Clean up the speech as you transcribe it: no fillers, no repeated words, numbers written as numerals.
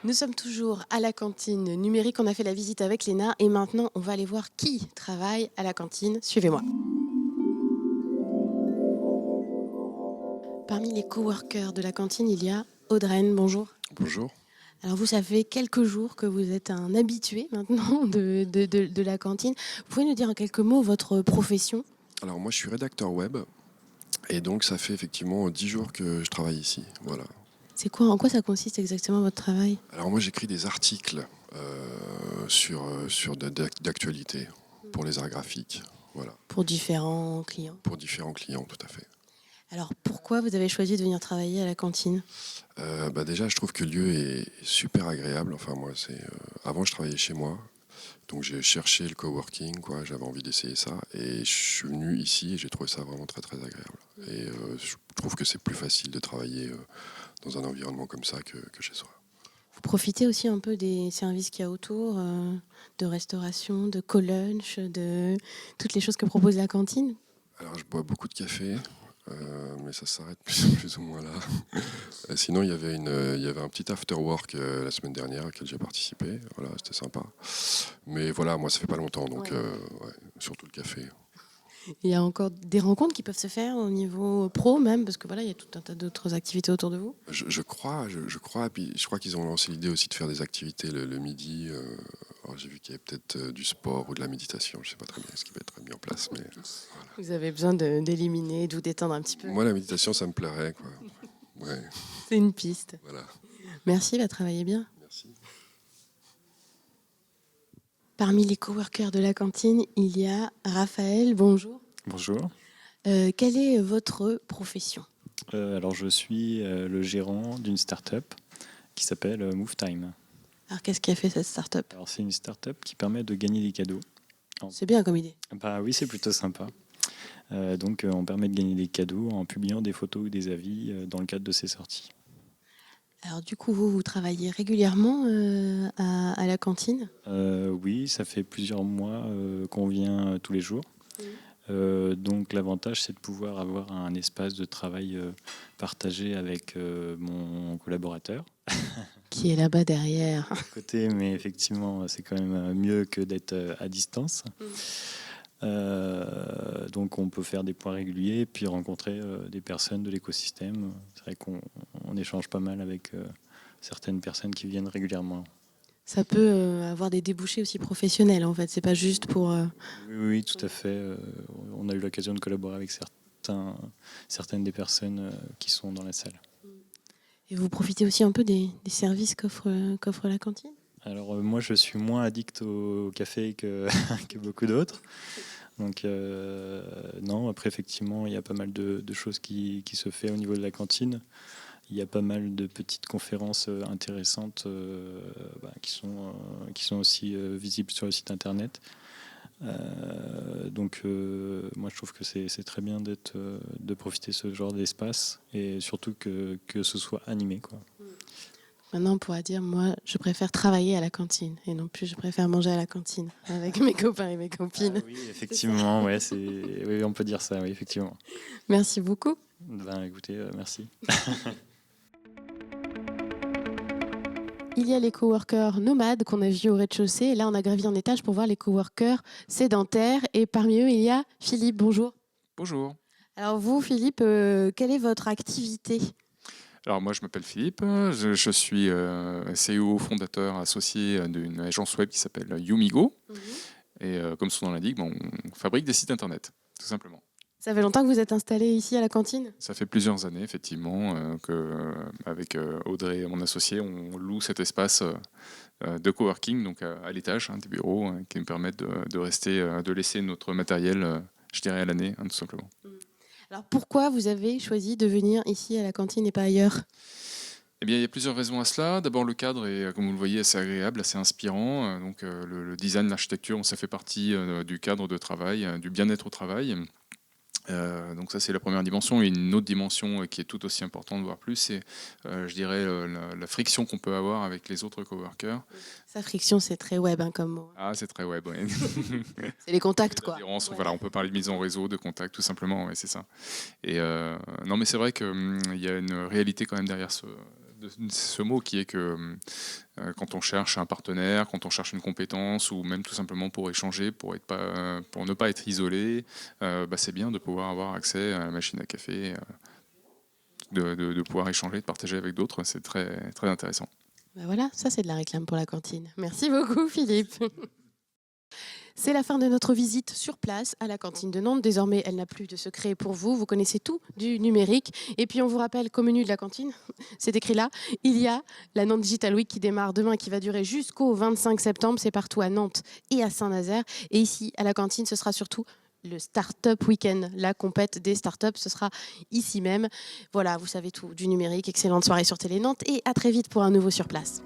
Nous sommes toujours à la cantine numérique. On a fait la visite avec Léna et maintenant, on va aller voir qui travaille à la cantine. Suivez-moi. Parmi les coworkers de la cantine, il y a Audreyne. Bonjour. Bonjour. Alors vous, ça fait quelques jours que vous êtes un habitué maintenant de la cantine. Vous pouvez nous dire en quelques mots votre profession? Alors moi je suis rédacteur web et donc ça fait effectivement 10 jours que je travaille ici. Voilà. C'est quoi, en quoi ça consiste exactement votre travail? Alors moi j'écris des articles d'actualité pour les arts graphiques. Voilà. Pour différents clients. Pour différents clients, tout à fait. Alors pourquoi vous avez choisi de venir travailler à la cantine? Déjà je trouve que le lieu est super agréable. Enfin moi avant je travaillais chez moi. Donc j'ai cherché le coworking, quoi. J'avais envie d'essayer ça et je suis venu ici et j'ai trouvé ça vraiment très très agréable. Et je trouve que c'est plus facile de travailler dans un environnement comme ça que chez soi. Vous profitez aussi un peu des services qu'il y a autour, de restauration, de co-lunch, de toutes les choses que propose la cantine? Alors je bois beaucoup de café, mais ça s'arrête plus ou moins là. Sinon il y avait un petit after work la semaine dernière auquel j'ai participé. Voilà, c'était sympa. Mais voilà, moi ça fait pas longtemps, donc Ouais. ouais, surtout le café. Il y a encore des rencontres qui peuvent se faire au niveau pro même, parce que voilà, il y a tout un tas d'autres activités autour de vous. Je crois, et puis je crois qu'ils ont lancé l'idée aussi de faire des activités le midi. Alors j'ai vu qu'il y avait peut-être du sport ou de la méditation, je sais pas très bien ce qui va être mis en place, mais voilà. Vous avez besoin d'éliminer, de vous détendre un petit peu. Moi la méditation ça me plairait, quoi. Ouais, C'est une piste. voilà. Merci, va travailler bien. Merci. Parmi les coworkers de la cantine, il y a Raphaël. Bonjour. Bonjour. Quelle est votre profession? Alors je suis le gérant d'une start-up qui s'appelle MoveTime. Alors qu'est-ce qui a fait cette start-up? Alors c'est une start-up qui permet de gagner des cadeaux. C'est bien comme idée. Bah oui, c'est plutôt sympa. On permet de gagner des cadeaux en publiant des photos ou des avis dans le cadre de ces sorties. Alors du coup, vous travaillez régulièrement à la cantine? Oui, ça fait plusieurs mois qu'on vient tous les jours. Donc l'avantage, c'est de pouvoir avoir un espace de travail partagé avec mon collaborateur. Qui est là-bas derrière. À côté, mais effectivement, c'est quand même mieux que d'être à distance. Donc on peut faire des points réguliers, puis rencontrer des personnes de l'écosystème. C'est vrai qu'on échange pas mal avec certaines personnes qui viennent régulièrement. Ça peut avoir des débouchés aussi professionnels en fait. C'est pas juste pour. Oui, tout à fait. On a eu l'occasion de collaborer avec certaines des personnes qui sont dans la salle. Et vous profitez aussi un peu des services qu'offre la cantine? Alors moi, je suis moins addict au café que, que beaucoup d'autres. Donc non, après effectivement, il y a pas mal de choses qui se fait au niveau de la cantine. Il y a pas mal de petites conférences intéressantes qui sont aussi visibles sur le site internet. Moi je trouve que c'est très bien de profiter de ce genre d'espace et surtout que ce soit animé, quoi. Maintenant, on pourra dire, moi, je préfère travailler à la cantine et non plus je préfère manger à la cantine avec mes copains et mes copines. Ah oui, effectivement, ouais, oui, on peut dire ça, oui, effectivement. Merci beaucoup. Ben, écoutez, merci. Il y a les coworkers nomades qu'on a vus au rez-de-chaussée. Et là, on a gravi en étage pour voir les coworkers sédentaires. Et parmi eux, il y a Philippe. Bonjour. Bonjour. Alors vous, Philippe, quelle est votre activité? Alors moi je m'appelle Philippe, je suis CEO fondateur associé d'une agence web qui s'appelle Yumigo. Et comme son nom l'indique, on fabrique des sites internet, tout simplement. Ça fait longtemps que vous êtes installé ici à la cantine? Ça fait plusieurs années effectivement qu'avec Audrey, mon associé, on loue cet espace de coworking, donc à l'étage, des bureaux qui nous permettent de laisser notre matériel, je dirais à l'année, tout simplement. Alors pourquoi vous avez choisi de venir ici à la cantine et pas ailleurs? Eh bien, il y a plusieurs raisons à cela. D'abord, le cadre est, comme vous le voyez, assez agréable, assez inspirant. Le design, l'architecture, ça fait partie du cadre de travail, du bien-être au travail. Donc ça, c'est la première dimension. Et une autre dimension qui est tout aussi importante, voire plus, c'est, je dirais, la friction qu'on peut avoir avec les autres coworkers. Sa friction, c'est très web comme mot. Ah, c'est très web, ouais. C'est les contacts, quoi. Ouais. Voilà, on peut parler de mise en réseau, de contact, tout simplement, ouais, c'est ça. Et non, mais c'est vrai qu'il y a une réalité quand même ce mot qui est que quand on cherche un partenaire, quand on cherche une compétence ou même tout simplement pour échanger, pour ne pas être isolé, c'est bien de pouvoir avoir accès à la machine à café, de pouvoir échanger, de partager avec d'autres, c'est très, très intéressant. Ben voilà, ça c'est de la réclame pour la cantine. Merci beaucoup Philippe. C'est la fin de notre visite sur place à la cantine de Nantes. Désormais, elle n'a plus de secret pour vous. Vous connaissez tout du numérique. Et puis, on vous rappelle qu'au menu de la cantine, c'est écrit là, il y a la Nantes Digital Week qui démarre demain, qui va durer jusqu'au 25 septembre. C'est partout à Nantes et à Saint-Nazaire. Et ici, à la cantine, ce sera surtout le Startup Weekend, la compète des startups. Ce sera ici même. Voilà, vous savez tout du numérique. Excellente soirée sur Télé Nantes et à très vite pour un nouveau sur place.